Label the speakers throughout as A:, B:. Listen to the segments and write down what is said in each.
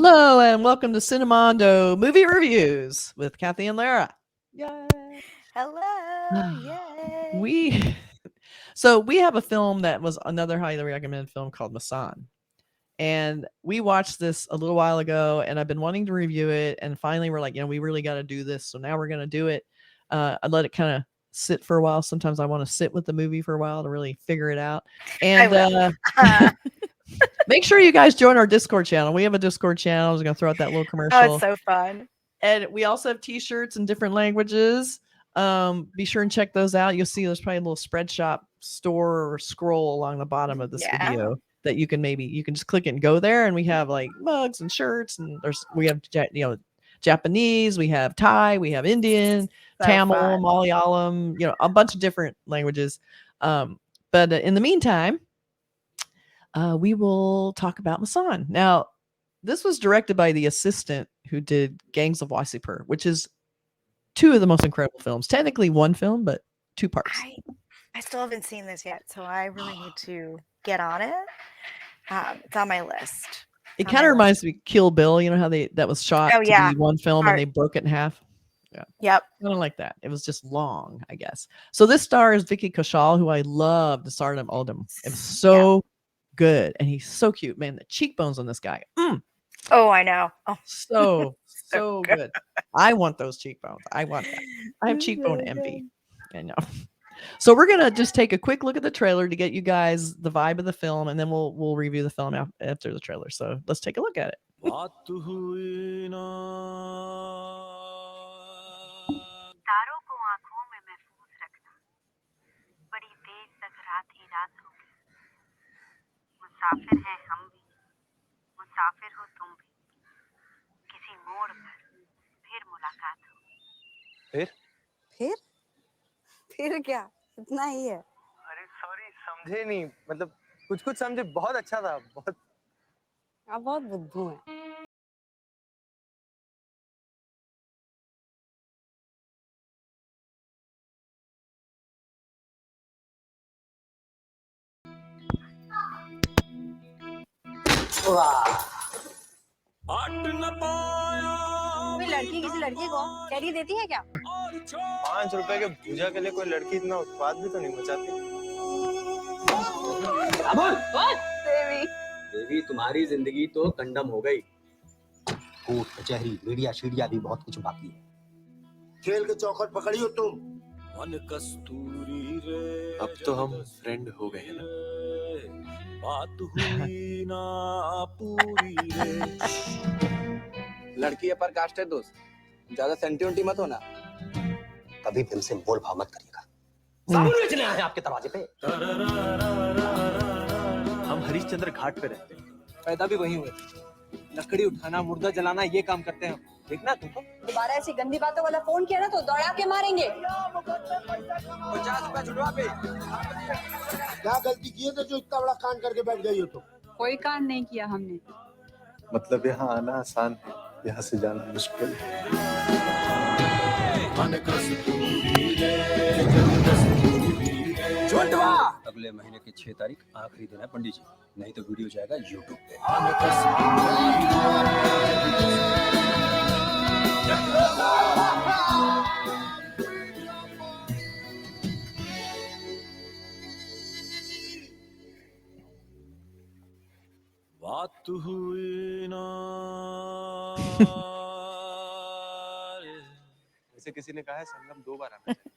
A: Hello and welcome to Cinemondo Movie Reviews with Kathy and Lara. Yay!
B: Hello! Yay!
A: We have a film that was another highly recommended film called Masaan. And we watched this a little while ago and I've been wanting to review it. And finally we're like, we really got to do this. So now we're going to do it. I let it kind of sit for a while. Sometimes I want to sit with the movie for a while to really figure it out. And make sure you guys join our Discord channel. We have a Discord channel. I was going to throw out that little commercial.
B: Oh, it's so fun.
A: And we also have t-shirts in different languages. Be sure and check those out. You'll see there's probably a little spread shop store or scroll along the bottom of this video that you can just click it and go there. And we have like mugs and shirts, and we have Japanese, we have Thai, we have Indian, Tamil, Malayalam, a bunch of different languages. But in the meantime, we will talk about Masaan. Now, this was directed by the assistant who did Gangs of Wasseypur, which is two of the most incredible films. Technically one film, but two parts.
B: I still haven't seen this yet, so I really need to get on it. It's on my list.
A: It kind of reminds me of Kill Bill. You know how that was shot to be one film and they broke it in half? Yeah.
B: Yep.
A: Kind of like that. It was just long, I guess. So this stars Vicky Kaushal, who I love, the Stardom Oldham. It was so good. And he's so cute, man. The cheekbones on this guy.
B: Oh, I know. Oh,
A: so good. I want those cheekbones. I want that. I have cheekbone envy. I know. So we're gonna just take a quick look at the trailer to get you guys the vibe of the film, and then we'll review the film after the trailer. So let's take a look at it.
C: फिर क्या इतना ही है
D: अरे sorry समझे नहीं मतलब कुछ समझे बहुत अच्छा था बहुत
C: आप बहुत बुद्धू हैं कोई लड़की किसी लड़की को चैरी देती है क्या
D: 5 रुपए के भूजा के लिए कोई लड़की इतना उत्पाद भी तो नहीं मचाती
E: देवी तुम्हारी जिंदगी तो कंडम हो गई कोर्ट कचहरी मीडिया शीडिया भी बहुत कुछ बाकी है खेल के चौखट पकड़ी हो तुम
D: अब तो हम फ्रेंड हो गए हैं ना
F: लड़की है पर कास्ट है दोस्त ज्यादा सेंटिमेंटी मत होना
E: कभी फिल्म से मोल भाव मत करिएगा साबुन बेचने आए हैं आपके दरवाजे पे
D: हम हरिश्चंद्र घाट पे रहते हैं
F: पैदा भी वहीं हुए लकड़ी उठाना मुर्दा जलाना ये काम करते हैं देखना तुमको
C: दोबारा ऐसी गंदी बातों वाला फोन किया ना तो दौड़ा के मारेंगे
F: 50 रुपए छुड़वा पे
E: क्या गलती की है तो जो इतना बड़ा कांड करके बैठ गई हो तो
C: कोई कांड नहीं किया हमने
D: मतलब यहाँ आना आसान है यहाँ से जाना मुश्किल
E: अगले महीने की 6 तारीख आखिरी दिन है पंडित जी नहीं तो वीडियो जाएगा यूट्यूब पे
D: बात हुई ना ऐसे किसी ने कहा है संगम 2 बार आना चाहिए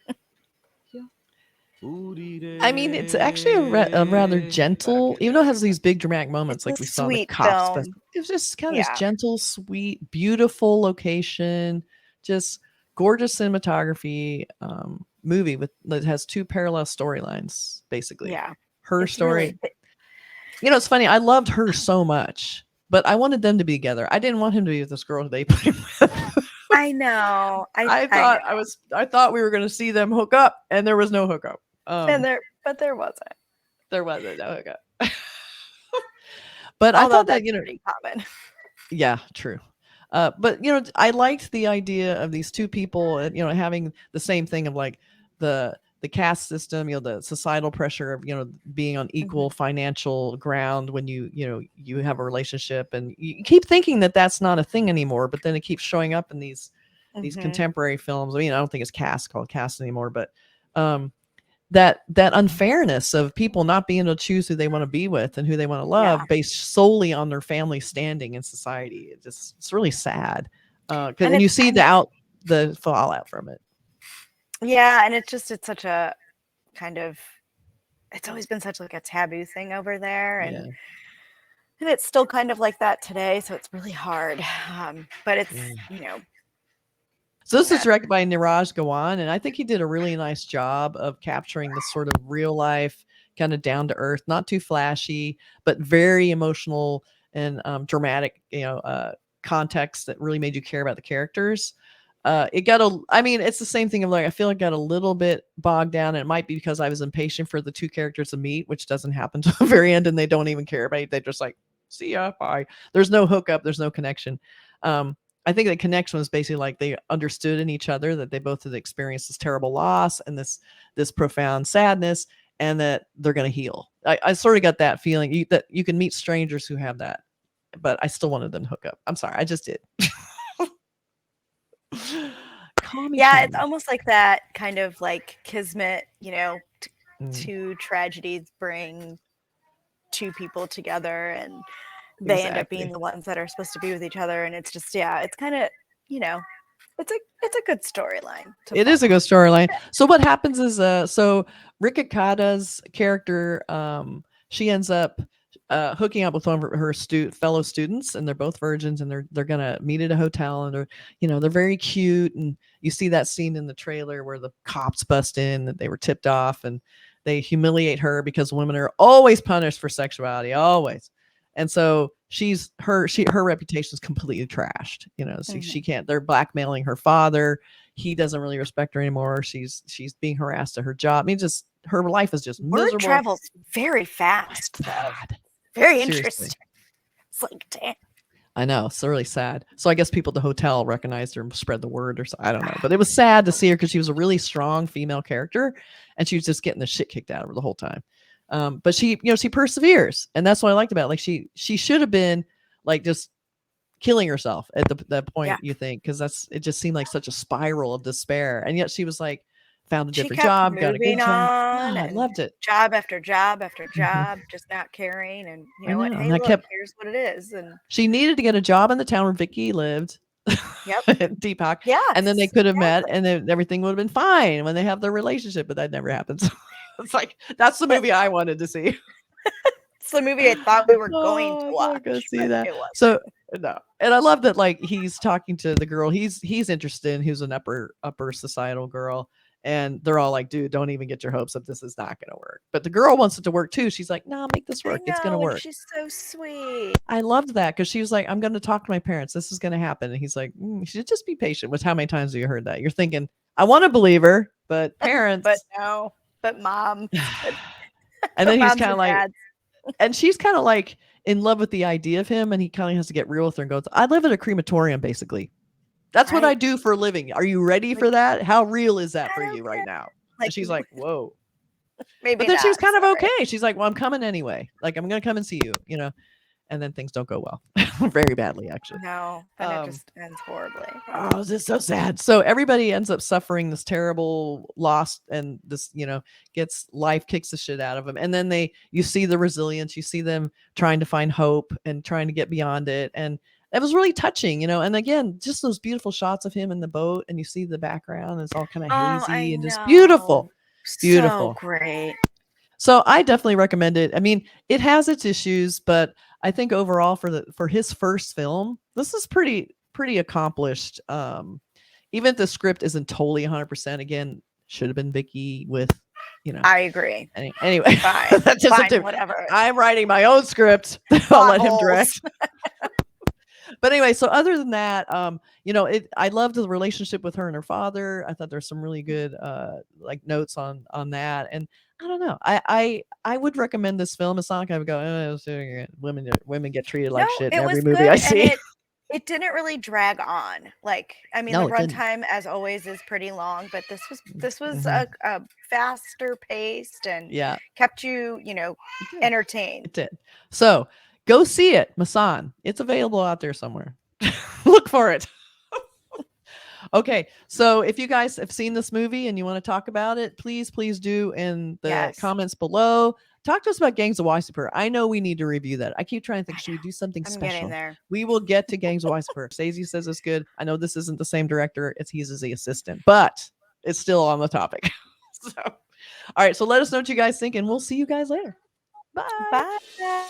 A: I mean, it's actually a rather gentle, even though it has these big dramatic moments like we saw in the Cops. But it was just kind of this gentle, sweet, beautiful location, just gorgeous cinematography movie that has two parallel storylines, basically.
B: Yeah.
A: Her story. It's funny. I loved her so much, but I wanted them to be together. I didn't want him to be with this girl who they put him with.
B: I know.
A: I thought we were going to see them hook up, and there was no hookup.
B: But there wasn't.
A: There wasn't no hookup. But I thought that
B: pretty common.
A: Yeah, true. But I liked the idea of these two people, having the same thing of like the caste system, the societal pressure of, being on equal financial ground when you have a relationship, and you keep thinking that that's not a thing anymore, but then it keeps showing up in these contemporary films. I mean, I don't think it's called caste anymore, but that unfairness of people not being able to choose who they want to be with and who they want to love based solely on their family standing in society. It's really sad. And you see the fallout from it.
B: Yeah, and it's such a kind of, it's always been such like a taboo thing over there, and it's still kind of like that today, so it's really hard. But it's
A: So this is directed by Neeraj Ghaywan, and I think he did a really nice job of capturing this sort of real life, kind of down to earth, not too flashy, but very emotional and dramatic, context that really made you care about the characters. It's the same thing of like, I feel like it got a little bit bogged down, and it might be because I was impatient for the two characters to meet, which doesn't happen to the very end, and they don't even care about it. They just like, see ya, bye. There's no hookup, there's no connection. I think the connection was basically like they understood in each other that they both had experienced this terrible loss and this profound sadness, and that they're going to heal. I sort of got that feeling that you can meet strangers who have that, but I still wanted them to hook up. I'm sorry, I just did.
B: It's almost like that kind of like kismet, two tragedies bring two people together, and they end up being the ones that are supposed to be with each other, and it's just it's kind of it's a good storyline.
A: It is a good storyline. So what happens is so Richa Chadha's character, she ends up hooking up with one of her fellow students, and they're both virgins, and they're gonna meet at a hotel, and they're very cute, and you see that scene in the trailer where the cops bust in that they were tipped off, and they humiliate her because women are always punished for sexuality, always. And so her reputation is completely trashed. So she can't. They're blackmailing her father. He doesn't really respect her anymore. She's being harassed at her job. I mean, just her life is just miserable.
B: Word travels very fast.
A: God.
B: Very interesting. It's like, damn.
A: I know, it's really sad. So I guess people at the hotel recognized her and spread the word, or so, I don't know. But it was sad to see her because she was a really strong female character, and she was just getting the shit kicked out of her the whole time. But she perseveres, and that's what I liked about it. Like she should have been like just killing herself at that point, you think, because it just seemed like such a spiral of despair, and yet she was like found a different job, got a good job. I loved it.
B: Job after job after job, just not caring, and what? Hey, look, here's what it is. And
A: she needed to get a job in the town where Vicky lived.
B: Yep.
A: Deepak.
B: Yeah.
A: And then they could have met, and then everything would have been fine when they have their relationship, but that never happens. It's like, that's the movie I wanted to see.
B: It's the movie I thought we were going to watch.
A: Go see that. So no, and I love that. Like, he's talking to the girl he's interested in, who's an upper societal girl, and they're all like, "Dude, don't even get your hopes up. This is not going to work." But the girl wants it to work too. She's like, "No, make this work. It's going to work."
B: She's so sweet.
A: I loved that because she was like, "I'm going to talk to my parents. This is going to happen." And he's like, "You should just be patient." Which, how many times have you heard that? You're thinking, "I want to believe her, but parents."
B: But no. But mom.
A: And then he's kind of like, and she's kind of like in love with the idea of him, and he kind of has to get real with her and goes, "I live at a crematorium, basically. That's what I do for a living. Are you ready for that? How real is that for you right now?" And she's like, "Whoa."
B: Maybe
A: but then she was kind of okay. She's like, "Well, I'm coming anyway. Like, I'm going to come and see you, And then things don't go well. Very badly, actually.
B: No, then it just ends horribly.
A: Oh, this is so sad. So everybody ends up suffering this terrible loss, and this, life kicks the shit out of them. And then you see the resilience, you see them trying to find hope and trying to get beyond it. And it was really touching, and again, just those beautiful shots of him in the boat, and you see the background, and it's all kind of hazy and just beautiful. Beautiful.
B: So great.
A: So I definitely recommend it. I mean, it has its issues, but I think overall for his first film, this is pretty accomplished. Even if the script isn't totally 100%, again, should have been Vicky with,
B: I agree.
A: Anyway,
B: fine,
A: that's just
B: whatever.
A: I'm writing my own script. I'll let him direct. But anyway, so other than that, I loved the relationship with her and her father. I thought there's some really good notes on that. And I don't know. I would recommend this film. It's not like I would go, women get treated like shit in every movie I see.
B: it didn't really drag on. Like, I mean,
A: No,
B: the
A: it didn't.
B: runtime, as always, is pretty long, but this was
A: Mhm.
B: a faster paced and
A: Yeah,
B: kept you, you know,
A: it did.
B: entertained.
A: It did. So go see it, Masaan. It's available out there somewhere. Look for it. Okay, so if you guys have seen this movie and you want to talk about it, please do in the
B: Yes.
A: comments below. Talk to us about Gangs of Weissaper. I know we need to review that. I keep trying to think,
B: I
A: should we do something
B: I'm
A: special?
B: getting there.
A: We will get to Gangs of Weissaper. Stacey says it's good. I know this isn't the same director. He's the assistant, but it's still on the topic. So, all right, so let us know what you guys think, and we'll see you guys later. Bye.
B: Bye.